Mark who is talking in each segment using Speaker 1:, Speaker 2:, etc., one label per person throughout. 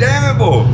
Speaker 1: damn it, boy.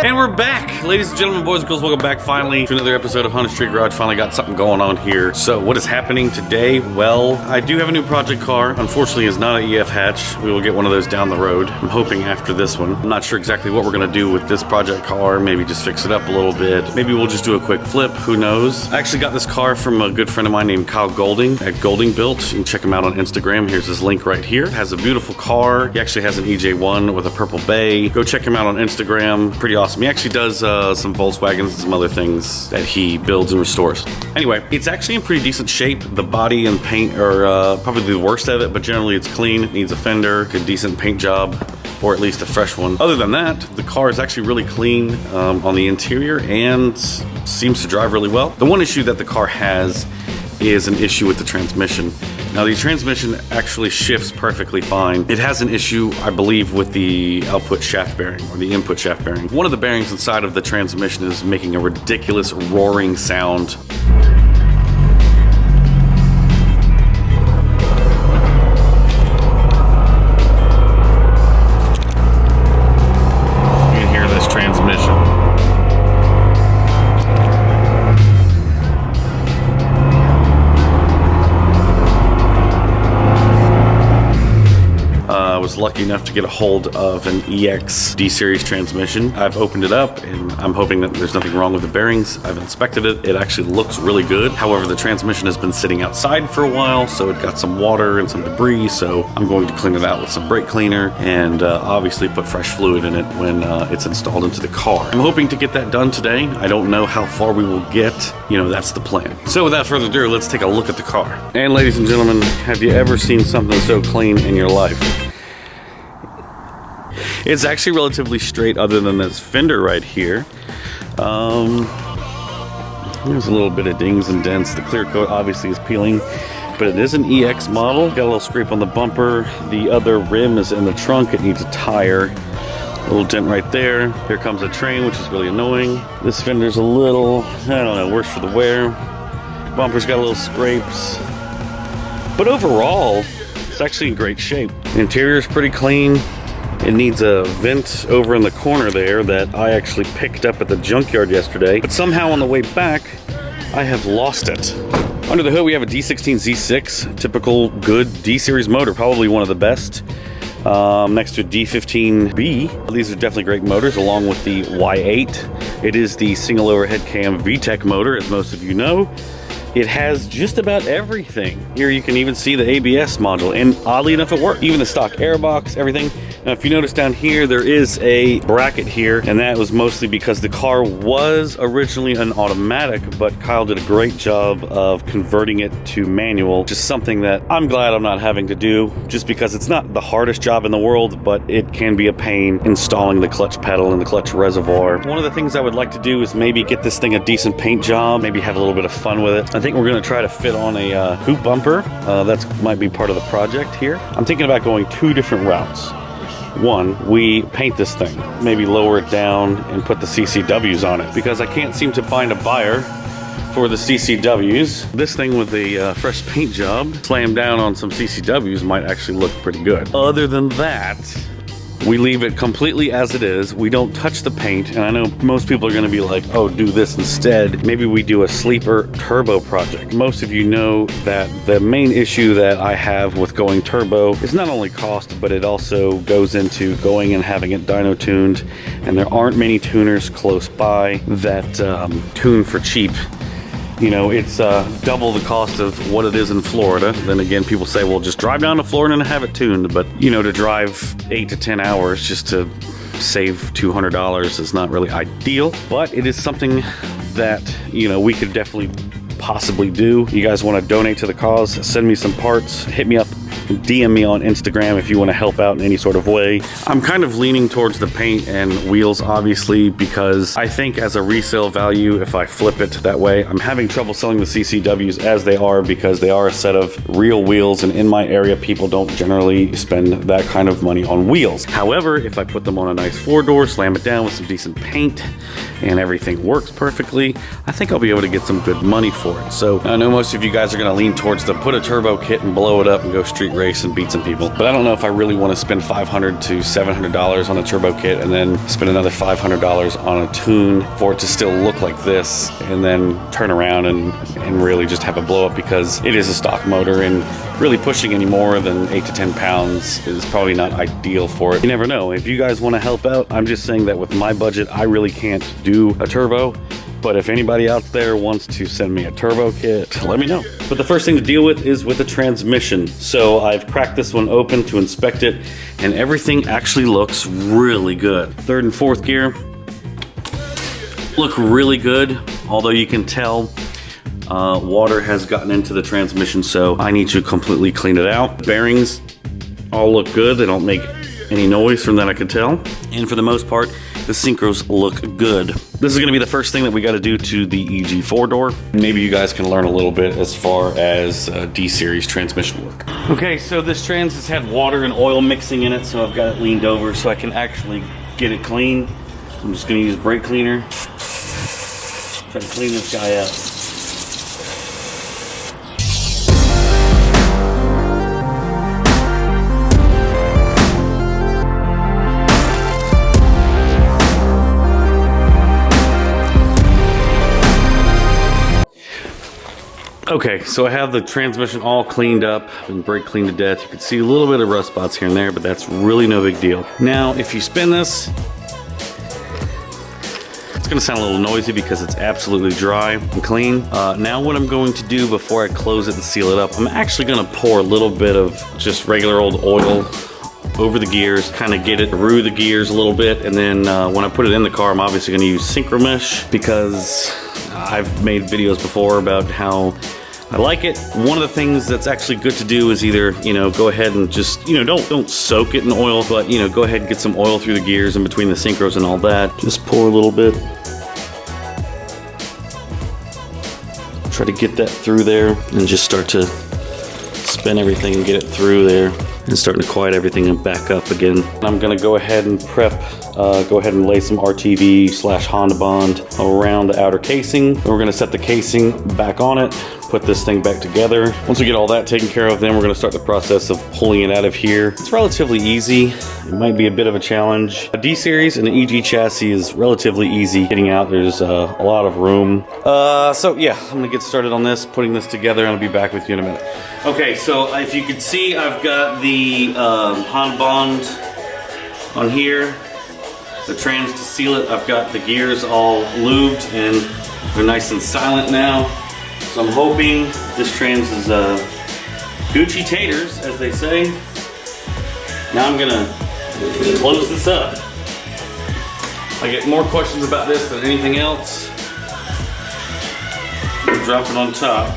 Speaker 2: And we're back, ladies and gentlemen, boys and girls. Welcome back finally to another episode of Honda Street Garage. Finally got something going on here. So what is happening today? Well, I do have a new project car. Unfortunately, it's not an EF hatch. We will get one of those down the road. I'm hoping after this one. I'm not sure exactly what we're gonna do with this project car. Maybe just fix it up a little bit. Maybe we'll just do a quick flip. Who knows? I actually got this car from a good friend of mine named Kyle Golding at Golding Built. You can check him out on Instagram. Here's his link right here. Has a beautiful car. He actually has an EJ1 with a purple bay. Go check him out on Instagram. Pretty awesome. He actually does some Volkswagens and some other things that he builds and restores. Anyway, it's actually in pretty decent shape. The body and paint are probably the worst of it, but generally it's clean. It needs a fender, a decent paint job, or at least a fresh one. Other than that, the car is actually really clean on the interior and seems to drive really well. The one issue that the car has is an issue with the transmission. Now the transmission actually shifts perfectly fine. It has an issue, I believe, with the output shaft bearing or the input shaft bearing. One of the bearings inside of the transmission is making a ridiculous roaring sound. You can hear this transmission. I was lucky enough to get a hold of an EX D-Series transmission. I've opened it up and I'm hoping that there's nothing wrong with the bearings. I've inspected it. It actually looks really good. However, the transmission has been sitting outside for a while, so it got some water and some debris, so I'm going to clean it out with some brake cleaner and obviously put fresh fluid in it when it's installed into the car. I'm hoping to get that done today. I don't know how far we will get. You know, that's the plan. So without further ado, let's take a look at the car. And ladies and gentlemen, have you ever seen something so clean in your life? It's actually relatively straight other than this fender right here. There's a little bit of dings and dents. The clear coat obviously is peeling, but it is an EX model. Got a little scrape on the bumper. The other rim is in the trunk. It needs a tire. A little dent right there. Here comes a train, which is really annoying. This fender's a little, I don't know, worse for the wear. Bumper's got little scrapes. But overall, it's actually in great shape. The interior's pretty clean. It needs a vent over in the corner there that I actually picked up at the junkyard yesterday, but somehow on the way back, I have lost it. Under the hood, we have a D16 Z6, typical good D-Series motor, probably one of the best. Next to a D15B. These are definitely great motors, along with the Y8. It is the single overhead cam VTEC motor, as most of you know. It has just about everything. Here you can even see the ABS module, and oddly enough it worked. Even the stock airbox, everything. Now if you notice down here, there is a bracket here, and that was mostly because the car was originally an automatic, but Kyle did a great job of converting it to manual. Just something that I'm glad I'm not having to do, just because it's not the hardest job in the world, but it can be a pain installing the clutch pedal and the clutch reservoir. One of the things I would like to do is maybe get this thing a decent paint job, maybe have a little bit of fun with it. I think we're gonna try to fit on a hoop bumper. That might be part of the project here. I'm thinking about going two different routes. One, we paint this thing, maybe lower it down and put the CCWs on it, because I can't seem to find a buyer for the CCWs. This thing with the fresh paint job, slam down on some CCWs might actually look pretty good. Other than that, we leave it completely as it is. We don't touch the paint, and I know most people are gonna be like, oh, do this instead. Maybe we do a sleeper turbo project. Most of you know that the main issue that I have with going turbo is not only cost, but it also goes into going and having it dyno tuned, and there aren't many tuners close by that tune for cheap. You know, it's double the cost of what it is in Florida. Then again, people say, well, just drive down to Florida and have it tuned. But, you know, to drive 8 to 10 hours just to save $200 is not really ideal. But it is something that, you know, we could definitely possibly do. You guys want to donate to the cause, send me some parts, hit me up DM me on Instagram if you want to help out in any sort of way. I'm kind of leaning towards the paint and wheels, obviously, because I think as a resale value, if I flip it that way, I'm having trouble selling the CCWs as they are because they are a set of real wheels, and in my area, people don't generally spend that kind of money on wheels. However, if I put them on a nice four door, slam it down with some decent paint, and everything works perfectly, I think I'll be able to get some good money for it. So I know most of you guys are gonna lean towards the put a turbo kit and blow it up and go street race and beat some people, but I don't know if I really want to spend $500 to $700 on a turbo kit and then spend another $500 on a tune for it to still look like this and then turn around and really just have a blow up, because it is a stock motor, and really pushing any more than 8 to 10 pounds is probably not ideal for it. You never know. If you guys want to help out, I'm just saying that with my budget, I really can't do a turbo. But if anybody out there wants to send me a turbo kit, let me know. But the first thing to deal with is with the transmission. So I've cracked this one open to inspect it, and everything actually looks really good. Third and fourth gear look really good, although you can tell water has gotten into the transmission, so I need to completely clean it out. Bearings all look good. They don't make any noise from that I could tell. And for the most part, the synchros look good. This is gonna be the first thing that we gotta do to the EG 4-door. Maybe you guys can learn a little bit as far as D-Series transmission work. Okay, so this trans has had water and oil mixing in it, so I've got it leaned over so I can actually get it clean. I'm just gonna use brake cleaner. Try to clean this guy out. Okay, so I have the transmission all cleaned up and brake cleaned to death. You can see a little bit of rust spots here and there, but that's really no big deal. Now, if you spin this, it's gonna sound a little noisy because it's absolutely dry and clean. Now what I'm going to do before I close it and seal it up, I'm actually gonna pour a little bit of just regular old oil over the gears, kind of get it through the gears a little bit, and then when I put it in the car, I'm obviously gonna use Synchromesh because I've made videos before about how I like it. One of the things that's actually good to do is either, go ahead and just, don't soak it in oil, but, go ahead and get some oil through the gears in between the synchros and all that. Just pour a little bit. Try to get that through there and just start to spin everything and get it through there and starting to quiet everything and back up again. I'm gonna go ahead and go ahead and lay some RTV/Honda Bond around the outer casing. Then we're gonna set the casing back on it, put this thing back together. Once we get all that taken care of, then we're gonna start the process of pulling it out of here. It's relatively easy. It might be a bit of a challenge. A D-Series and an EG chassis is relatively easy getting out. There's a lot of room. So yeah, I'm gonna get started on this, putting this together, and I'll be back with you in a minute. Okay, so if you can see, I've got the Honda Bond on here, the trans to seal it. I've got the gears all lubed and they're nice and silent now. So I'm hoping this trans is Gucci taters, as they say. Now I'm gonna close this up. I get more questions about this than anything else. Drop it on top.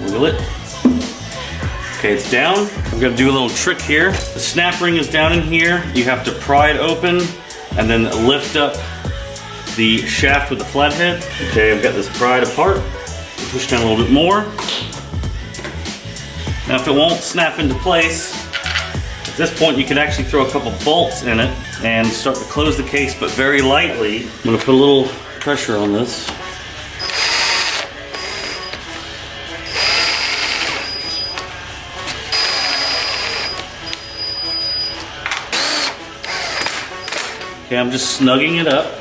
Speaker 2: Wiggle it. Okay, it's down. I'm gonna do a little trick here. The snap ring is down in here. You have to pry it open and then lift up the shaft with the flathead. Okay, I've got this pried apart. Push down a little bit more. Now if it won't snap into place, at this point you can actually throw a couple bolts in it and start to close the case, but very lightly. I'm gonna put a little pressure on this. Okay, I'm just snugging it up.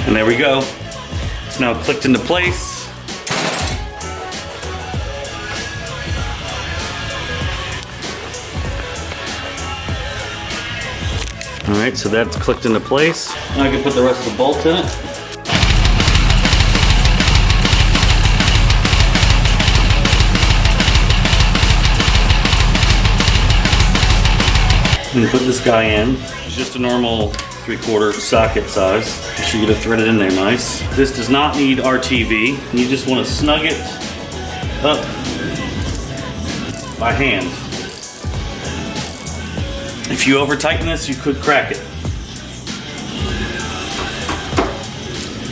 Speaker 2: And there we go. It's now clicked into place. All right, so that's clicked into place. Now I can put the rest of the bolts in it. And put this guy in. It's just a normal 3/4 socket size. Make sure you get it threaded in there nice. This does not need RTV. You just want to snug it up by hand. If you over tighten this, you could crack it.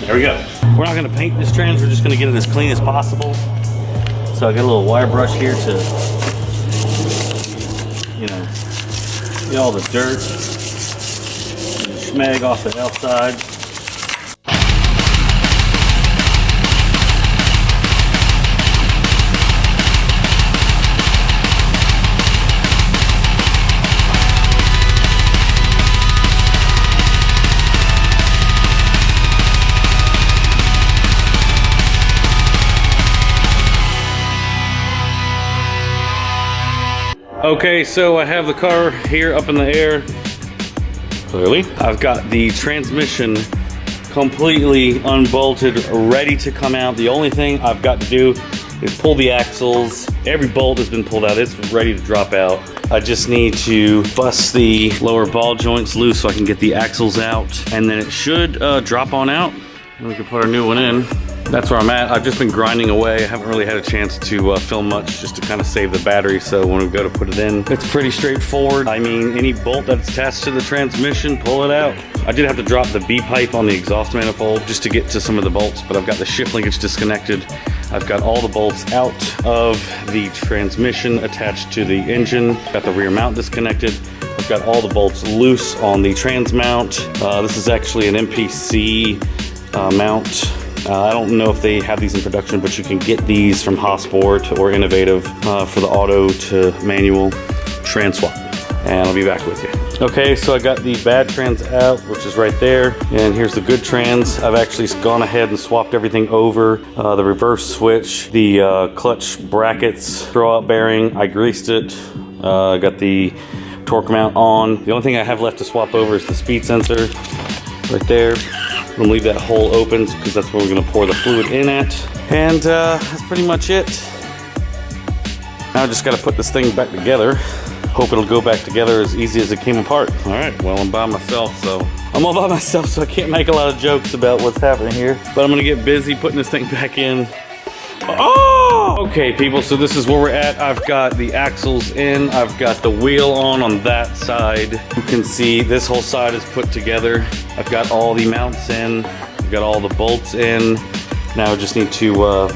Speaker 2: There we go. We're not gonna paint this trans, we're just gonna get it as clean as possible. So I got a little wire brush here to, get all the dirt and the schmeg off the outside. Okay, so I have the car here up in the air, clearly. I've got the transmission completely unbolted, ready to come out. The only thing I've got to do is pull the axles. Every bolt has been pulled out, it's ready to drop out. I just need to bust the lower ball joints loose so I can get the axles out, and then it should drop on out, and we can put our new one in. That's where I'm at. I've just been grinding away. I haven't really had a chance to film much just to kind of save the battery, so when we go to put it in, it's pretty straightforward. I mean, any bolt that's attached to the transmission, pull it out. I did have to drop the B-pipe on the exhaust manifold just to get to some of the bolts, but I've got the shift linkage disconnected. I've got all the bolts out of the transmission attached to the engine. Got the rear mount disconnected. I've got all the bolts loose on the trans mount. This is actually an MPC mount. I don't know if they have these in production, but you can get these from Hossport or Innovative for the auto to manual trans swap. And I'll be back with you. Okay, so I got the bad trans out, which is right there. And here's the good trans. I've actually gone ahead and swapped everything over. The reverse switch, the clutch brackets, throwout bearing, I greased it. Got the torque mount on. The only thing I have left to swap over is the speed sensor right there. I'm gonna leave that hole open because that's where we're gonna pour the fluid in at. And that's pretty much it. Now I just gotta put this thing back together. Hope it'll go back together as easy as it came apart. All right, well, I'm by myself, so I can't make a lot of jokes about what's happening here. But I'm gonna get busy putting this thing back in. Oh! Okay, people, so this is where we're at. I've got the axles in. I've got the wheel on that side. You can see this whole side is put together. I've got all the mounts in. I've got all the bolts in. Now I just need to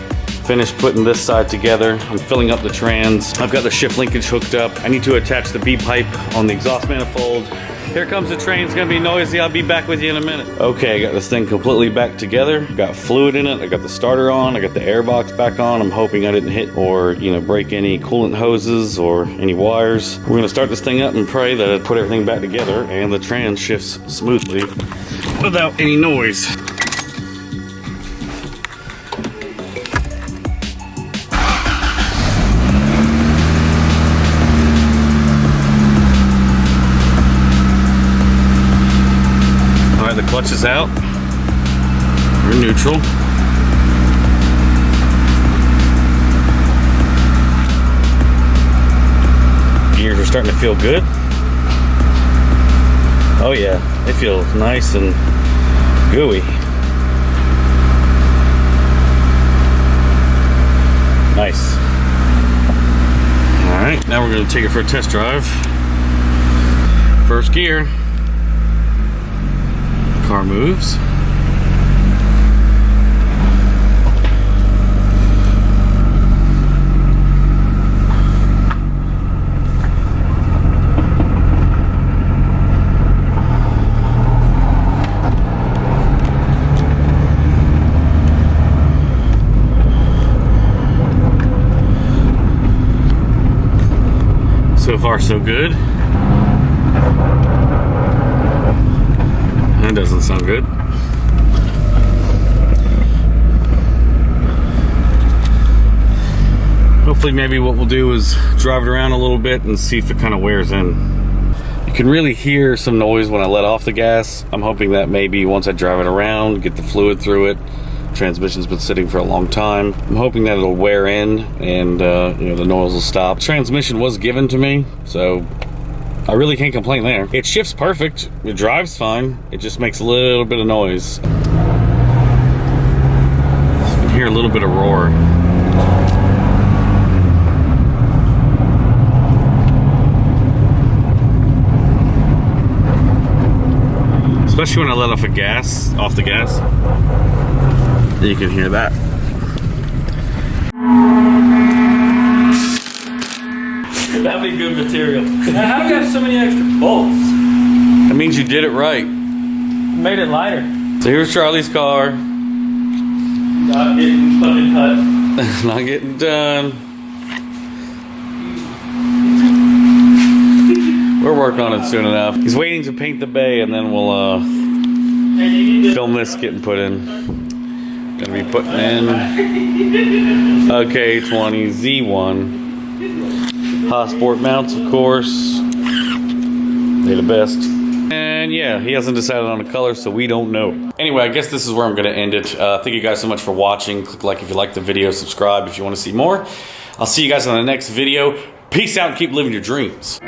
Speaker 2: finish putting this side together. I'm filling up the trans. I've got the shift linkage hooked up. I need to attach the B-pipe on the exhaust manifold. Here comes the train. It's gonna be noisy. I'll be back with you in a minute. Okay, I got this thing completely back together. Got fluid in it. I got the starter on. I got the air box back on. I'm hoping I didn't hit or, break any coolant hoses or any wires. We're gonna start this thing up and pray that it put everything back together and the trans shifts smoothly without any noise. The clutch is out. We're neutral. Gears are starting to feel good. Oh yeah, they feel nice and gooey. Nice. All right, now we're going to take it for a test drive. First gear. Car moves. So far, so good. That doesn't sound good. Hopefully maybe what we'll do is drive it around a little bit and see if it kind of wears in. You can really hear some noise when I let off the gas. I'm hoping that maybe once I drive it around, get the fluid through it, transmission's been sitting for a long time. I'm hoping that it'll wear in and the noise will stop. Transmission was given to me, so I really can't complain there. It shifts perfect. It drives fine. It just makes a little bit of noise. You can hear a little bit of roar. Especially when I let off the gas, you can hear that.
Speaker 1: That'd be good material. Now, how do you have so many extra bolts?
Speaker 2: That means you did it right.
Speaker 1: Made it lighter.
Speaker 2: So here's Charlie's car.
Speaker 1: Not getting fucking cut.
Speaker 2: Not getting done. We'll work on it soon enough. He's waiting to paint the bay, and then we'll film this getting put in. Gonna be putting in K20 Z1. Hossport mounts, of course. They're the best. And yeah, he hasn't decided on a color, so we don't know. Anyway, I guess this is where I'm gonna end it. Thank you guys so much for watching. Click like if you liked the video, subscribe if you wanna see more. I'll see you guys on the next video. Peace out and keep living your dreams.